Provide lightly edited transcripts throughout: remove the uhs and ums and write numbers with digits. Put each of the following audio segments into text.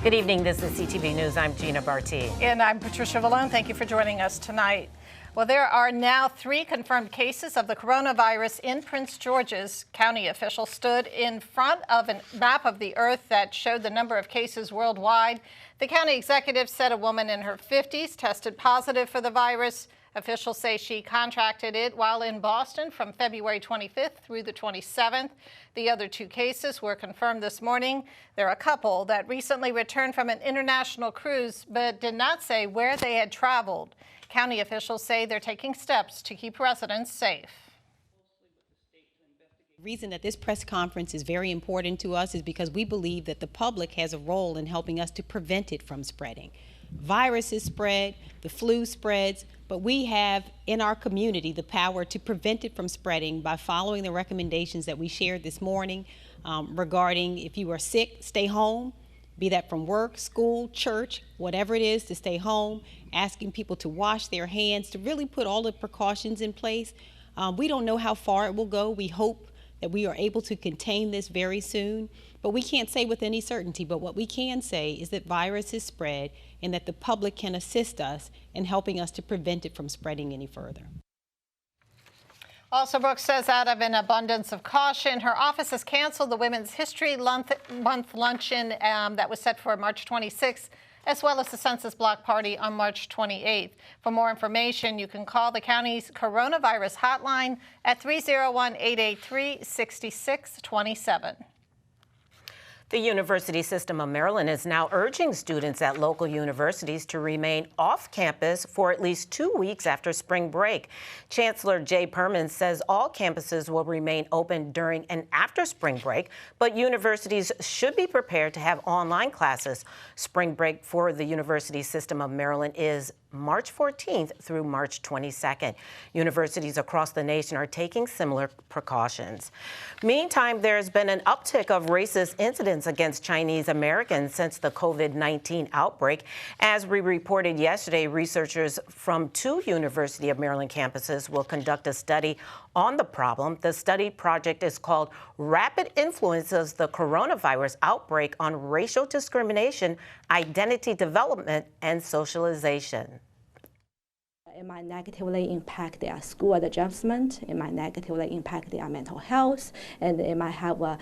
Good evening. This is CTV News. I'm Gina Barty. And I'm Patricia Vallone. Thank you for joining us tonight. Well, there are now 3 confirmed cases of the coronavirus in Prince George's. County officials stood in front of a map of the earth that showed the number of cases worldwide. The county executive said a woman in her 50s tested positive for the virus. Officials say she contracted it while in Boston from February 25th through the 27th. The other 2 cases were confirmed this morning. They're a couple that recently returned from an international cruise but did not say where they had traveled. County officials say they're taking steps to keep residents safe. The reason that this press conference is very important to us is because we believe that the public has a role in helping us to prevent it from spreading. Viruses spread, the flu spreads, but we have in our community the power to prevent it from spreading by following the recommendations that we shared this morning regarding if you are sick, stay home, be that from work, school, church, whatever it is, to stay home, asking people to wash their hands, to really put all the precautions in place. We don't know how far it will go. We hope that we are able to contain this very soon, but we can't say with any certainty. But what we can say is that viruses spread and that the public can assist us in helping us to prevent it from spreading any further. Also, Brooks says out of an abundance of caution, her office has canceled the Women's History Month luncheon that was set for March 26th, as well as the Census Block Party on March 28th. For more information, you can call the county's coronavirus hotline at 301-883-6627. The University System of Maryland is now urging students at local universities to remain off campus for at least 2 weeks after spring break. Chancellor Jay Perman says all campuses will remain open during and after spring break, but universities should be prepared to have online classes. Spring break for the University System of Maryland is March 14th through March 22nd. Universities across the nation are taking similar precautions. Meantime, there's been an uptick of racist incidents against Chinese Americans since the COVID-19 outbreak. As we reported yesterday, researchers from 2 University of Maryland campuses will conduct a study on the problem. The study project is called Rapid Influences the Coronavirus Outbreak on Racial Discrimination, Identity Development, and Socialization. It might negatively impact their school adjustment, it might negatively impact their mental health, and it might have a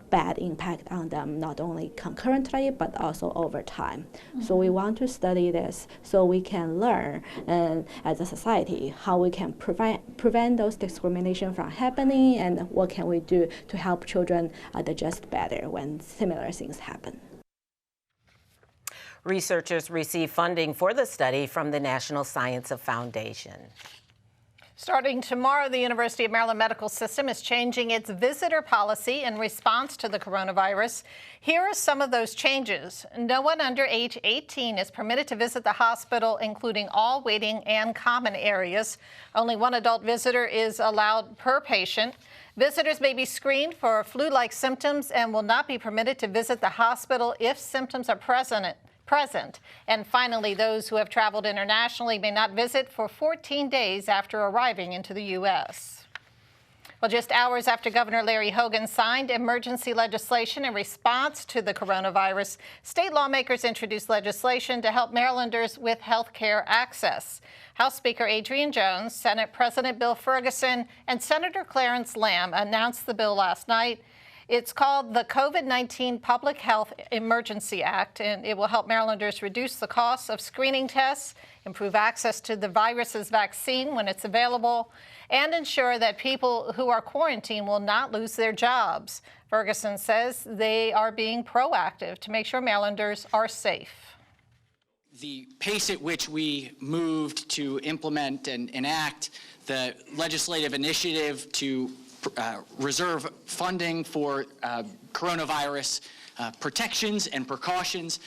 bad impact on them, not only concurrently, but also over time. So we want to study this so we can learn as a society how we can prevent those discrimination from happening, and what can we do to help children adjust better when similar things happen. Researchers receive funding for the study from the National Science Foundation. Starting tomorrow, the University of Maryland Medical System is changing its visitor policy in response to the coronavirus. Here are some of those changes. No one under age 18 is permitted to visit the hospital, including all waiting and common areas. Only 1 adult visitor is allowed per patient. Visitors may be screened for flu-like symptoms and will not be permitted to visit the hospital if symptoms are present. And finally, those who have traveled internationally may not visit for 14 days after arriving into the U.S. Well, just hours after Governor Larry Hogan signed emergency legislation in response to the coronavirus, state lawmakers introduced legislation to help Marylanders with health care access. House Speaker Adrian Jones, Senate President Bill Ferguson, and Senator Clarence Lamb announced the bill last night. It's called the COVID-19 Public Health Emergency Act, and it will help Marylanders reduce the costs of screening tests, improve access to the virus's vaccine when it's available, and ensure that people who are quarantined will not lose their jobs. Ferguson says they are being proactive to make sure Marylanders are safe. The pace at which we moved to implement and enact the legislative initiative to reserve funding for coronavirus protections and precautions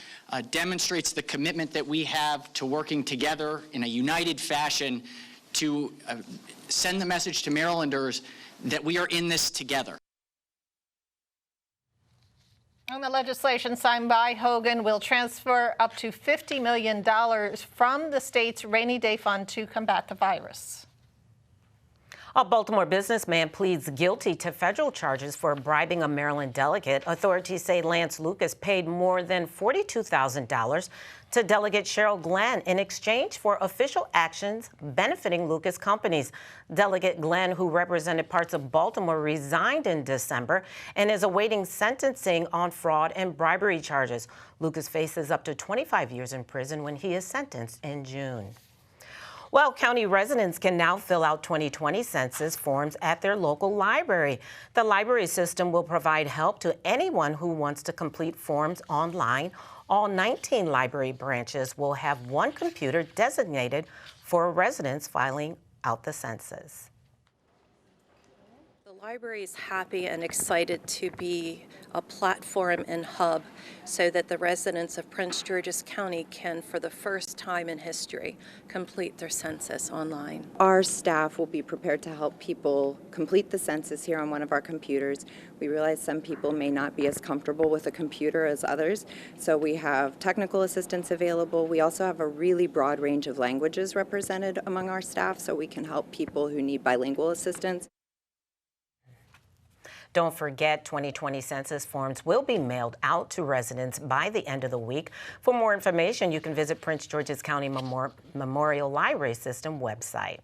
demonstrates the commitment that we have to working together in a united fashion to send the message to Marylanders that we are in this together. And the legislation signed by Hogan will transfer up to $50 million from the state's rainy day fund to combat the virus. A Baltimore businessman pleads guilty to federal charges for bribing a Maryland delegate. Authorities say Lance Lucas paid more than $42,000 to Delegate Cheryl Glenn in exchange for official actions benefiting Lucas companies. Delegate Glenn, who represented parts of Baltimore, resigned in December and is awaiting sentencing on fraud and bribery charges. Lucas faces up to 25 years in prison when he is sentenced in June. Well, county residents can now fill out 2020 census forms at their local library. The library system will provide help to anyone who wants to complete forms online. All 19 library branches will have one computer designated for residents filing out the census. The library is happy and excited to be a platform and hub so that the residents of Prince George's County can, for the first time in history, complete their census online. Our staff will be prepared to help people complete the census here on one of our computers. We realize some people may not be as comfortable with a computer as others, so we have technical assistance available. We also have a really broad range of languages represented among our staff, so we can help people who need bilingual assistance. Don't forget, 2020 census forms will be mailed out to residents by the end of the week. For more information, you can visit Prince George's County Memorial Library System website.